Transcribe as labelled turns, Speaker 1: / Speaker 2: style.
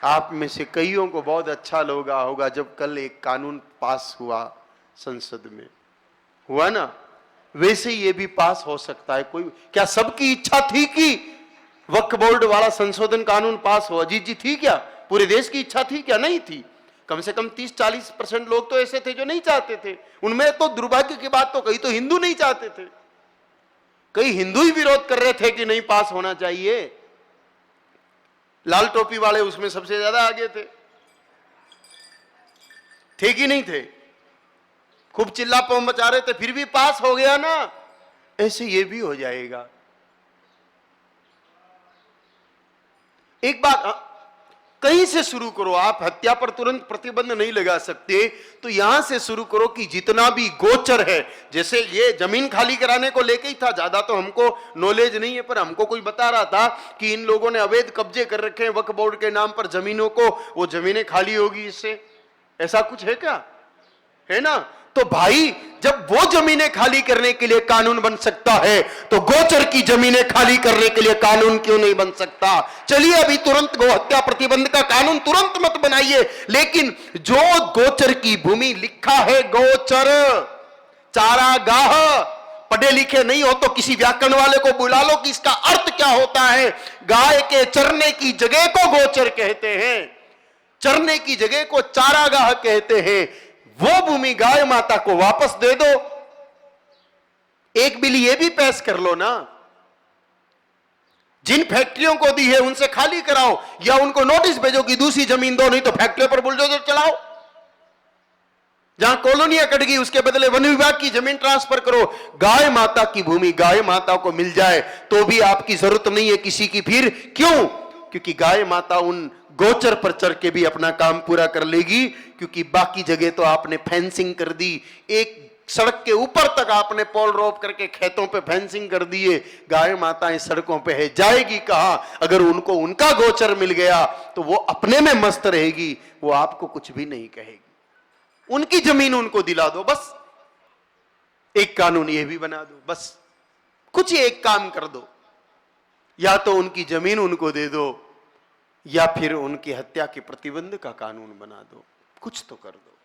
Speaker 1: आप में से कईयों को बहुत अच्छा लगा होगा जब कल एक कानून पास हुआ संसद में, हुआ ना, वैसे ये भी पास हो सकता है। कोई क्या सबकी इच्छा थी कि वक्फ बोर्ड वाला संशोधन कानून पास हो? अजीत जी, थी क्या? पूरे देश की इच्छा थी क्या? नहीं थी। कम से कम 30-40% लोग तो ऐसे थे जो नहीं चाहते थे। उनमें तो दुर्भाग्य की बात तो कई तो हिंदू नहीं चाहते थे, कई हिंदू ही विरोध कर रहे थे कि नहीं पास होना चाहिए। लाल टोपी वाले उसमें सबसे ज्यादा आगे थे कि नहीं थे? खूब चिल्ला पौ मचा रहे थे, फिर भी पास हो गया ना। ऐसे ये भी हो जाएगा। एक बात, कहीं से शुरू करो। आप हत्या पर तुरंत प्रतिबंध नहीं लगा सकते, तो यहां से शुरू करो कि जितना भी गोचर है, जैसे ये जमीन खाली कराने को लेके ही था, ज्यादा तो हमको नॉलेज नहीं है, पर हमको कोई बता रहा था कि इन लोगों ने अवैध कब्जे कर रखे हैं वक्फ बोर्ड के नाम पर जमीनों को, वो जमीनें खाली होगी इससे, ऐसा कुछ है क्या? है ना? तो भाई, जब वो जमीनें खाली करने के लिए कानून बन सकता है, तो गोचर की जमीनें खाली करने के लिए कानून क्यों नहीं बन सकता? चलिए अभी तुरंत गो हत्या प्रतिबंध का कानून तुरंत मत बनाइए, लेकिन जो गोचर की भूमि लिखा है, गोचर चारागाह, पढ़े लिखे नहीं हो तो किसी व्याकरण वाले को बुला लो कि इसका अर्थ क्या होता है। गाय के चरने की जगह को गोचर कहते हैं, चरने की जगह को चारागाह कहते हैं। वो भूमि गाय माता को वापस दे दो। एक बिल ये भी पेश कर लो ना, जिन फैक्ट्रियों को दी है उनसे खाली कराओ, या उनको नोटिस भेजो कि दूसरी जमीन दो, नहीं तो फैक्ट्रियों पर बुलडोजर चलाओ। जहां कॉलोनियां कट गई उसके बदले वन विभाग की जमीन ट्रांसफर करो। गाय माता की भूमि गाय माता को मिल जाए तो भी आपकी जरूरत नहीं है किसी की। फिर क्यों? क्योंकि गाय माता उन गोचर पर चढ़ के भी अपना काम पूरा कर लेगी, क्योंकि बाकी जगह तो आपने फेंसिंग कर दी। एक सड़क के ऊपर तक आपने पोल रोप करके खेतों पे फेंसिंग कर दिए। गाय माताएं सड़कों पे है, जाएगी कहां? अगर उनको उनका गोचर मिल गया तो वो अपने में मस्त रहेगी, वो आपको कुछ भी नहीं कहेगी। उनकी जमीन उनको दिला दो, बस। एक कानून ये भी बना दो, बस। कुछ एक काम कर दो, या तो उनकी जमीन उनको दे दो, या फिर उनकी हत्या के प्रतिबंध का कानून बना दो। कुछ तो कर दो।